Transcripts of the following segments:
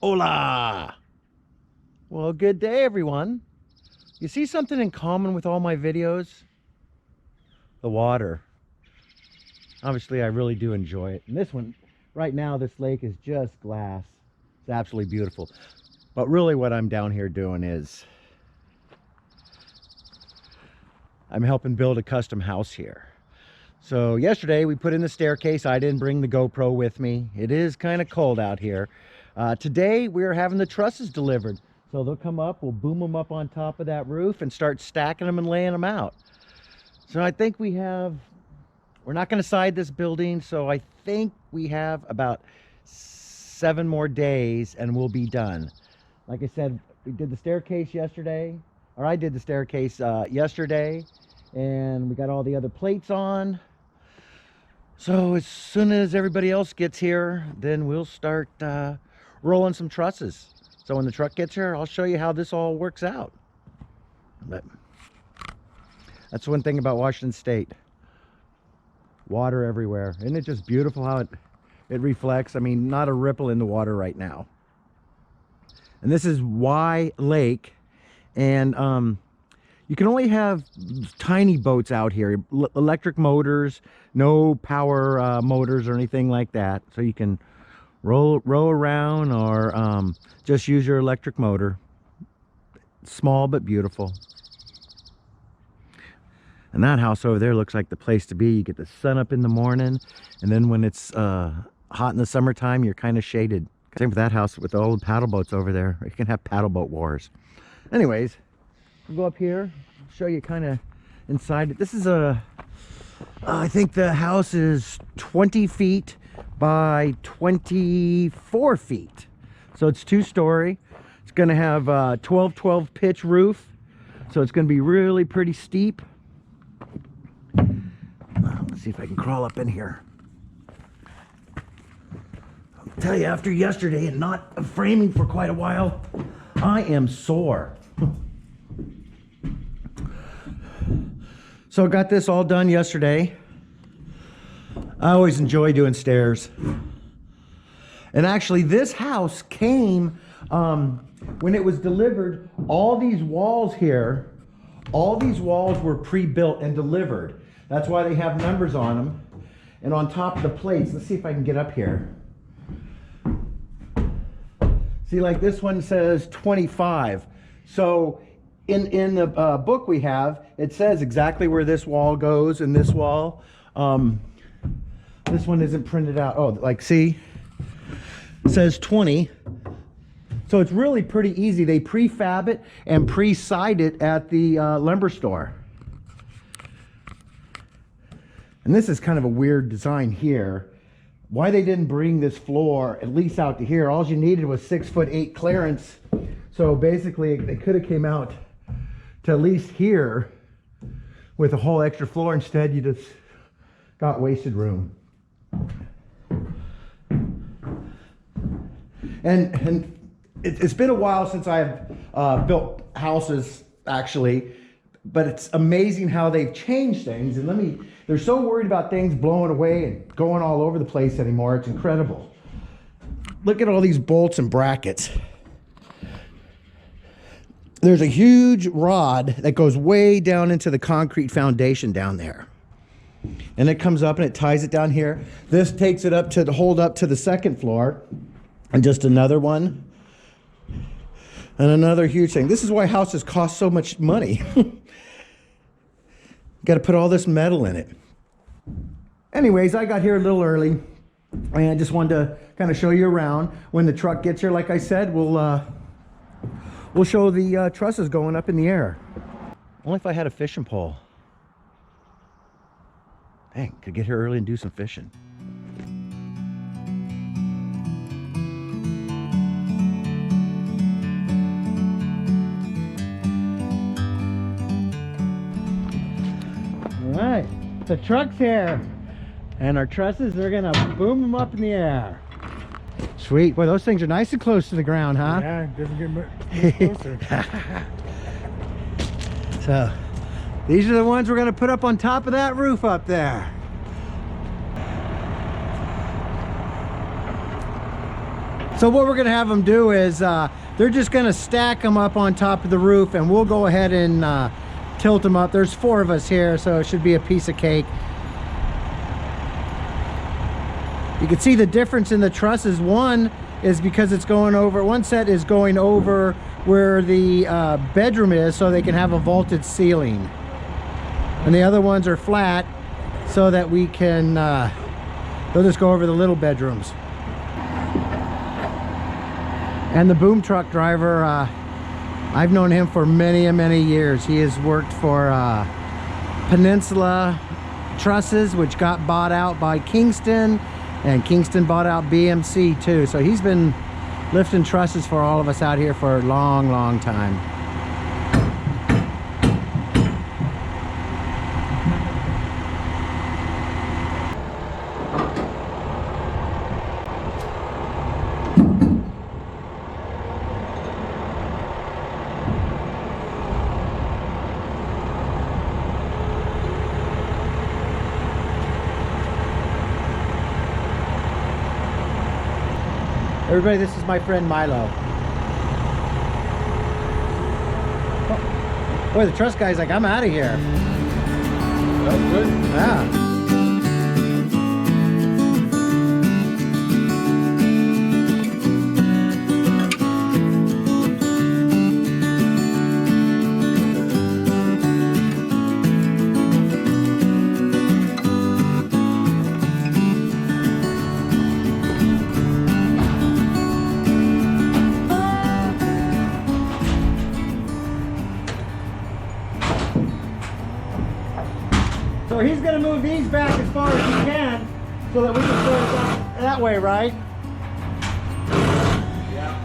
Hola! Well, good day, everyone. You see something in common with all my videos? The water. Obviously, I really do enjoy it. And this one, right now, this lake is just glass. It's absolutely beautiful. But really what I'm down here doing is I'm helping build a custom house here. So yesterday we put in the staircase. I didn't bring the GoPro with me. It is kind of cold out here. Today we're having the trusses delivered. So they'll come up, we'll boom them up on top of that roof and start stacking them and laying them out. So I think we're not going to side this building, so I think we have about 7 more days and we'll be done. Like I said, we did the staircase yesterday, or I did the staircase yesterday, and we got all the other plates on. So as soon as everybody else gets here, then we'll start rolling some trusses. So when the truck gets here, I'll show you how this all works out. But that's one thing about Washington State. Water everywhere. Isn't it just beautiful how it reflects? I mean, not a ripple in the water right now. And this is Y Lake, and you can only have tiny boats out here, electric motors, no power motors or anything like that. So you can row around or just use your electric motor. Small but beautiful. And that house over there looks like the place to be. You get the sun up in the morning, and then when it's hot in the summertime, you're kind of shaded. Same with that house with the old paddle boats over there. You can have paddle boat wars. Anyways, we'll go up here, show you kind of inside it. This is I think the house is 20 feet by 24 feet. So it's 2-story. It's going to have a 12-12 pitch roof. So it's going to be really pretty steep. Let's see if I can crawl up in here. I'll tell you, after yesterday and not framing for quite a while, I am sore. So I got this all done yesterday. I always enjoy doing stairs. And actually this house came, when it was delivered, all these walls here, all these walls were pre-built and delivered. That's why they have numbers on them. And on top of the plates, let's see if I can get up here. See, like this one says 25. So in the book we have, it says exactly where this wall goes and this wall. This one isn't printed out. Oh, like see, it says 20. So it's really pretty easy. They prefab it and pre-side it at the lumber store. And this is kind of a weird design here. Why they didn't bring this floor at least out to here? All you needed was 6'8" clearance. So basically they could have came out to at least here with a whole extra floor. Instead you just got wasted room. And it's been a while since I've built houses, actually, but it's amazing how they've changed things. And they're so worried about things blowing away and going all over the place anymore. It's incredible. Look at all these bolts and brackets. There's a huge rod that goes way down into the concrete foundation down there. And it comes up and it ties it down here. This takes it up to hold up to the second floor. And just another one. And another huge thing. This is why houses cost so much money. Got to put all this metal in it. Anyways, I got here a little early. And I just wanted to kind of show you around. When the truck gets here, like I said, we'll show the trusses going up in the air. Only if I had a fishing pole. Dang, could get here early and do some fishing. All right, the truck's here. And our trusses, they're gonna boom them up in the air. Sweet. Boy, those things are nice and close to the ground, huh? Yeah, it doesn't get much closer. So, these are the ones we're gonna put up on top of that roof up there. So what we're gonna have them do is they're just gonna stack them up on top of the roof, and we'll go ahead and tilt them up. There's 4 of us here, so it should be a piece of cake. You can see the difference in the trusses. One is because it's going over, one set is going over where the bedroom is, so they can have a vaulted ceiling, and the other ones are flat so that we can they'll just go over the little bedrooms. And the boom truck driver, I've known him for many years. He has worked for Peninsula Trusses, which got bought out by Kingston, and Kingston bought out BMC too. So he's been lifting trusses for all of us out here for a long time. Everybody, this is my friend Milo. Oh, boy, the truss guy's like, I'm out of here. That's good. Yeah. So he's going to move these back as far as he can so that we can sort it out that way, right? Yeah.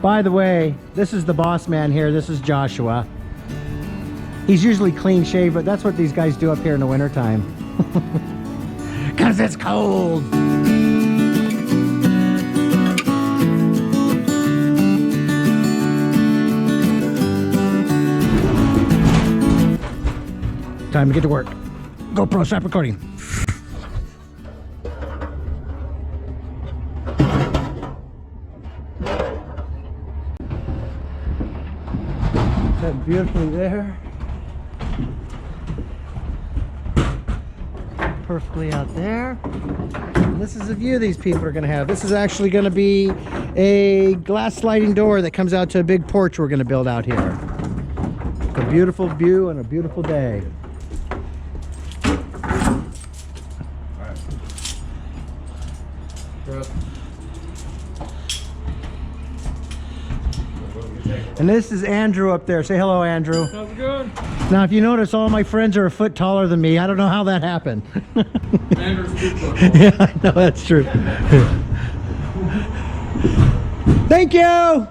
By the way, this is the boss man here. This is Joshua. He's usually clean shaved, but that's what these guys do up here in the wintertime. 'Cause it's cold. Time to get to work. GoPro, stop recording. Set beautifully there. Perfectly out there. And this is the view these people are going to have. This is actually going to be a glass sliding door that comes out to a big porch we're going to build out here. A beautiful view and a beautiful day. And this is Andrew up there. Say hello, Andrew. Sounds good. Now, if you notice, all my friends are a foot taller than me. I don't know how that happened. Andrew's a good football. Yeah, I know, that's true. Thank you.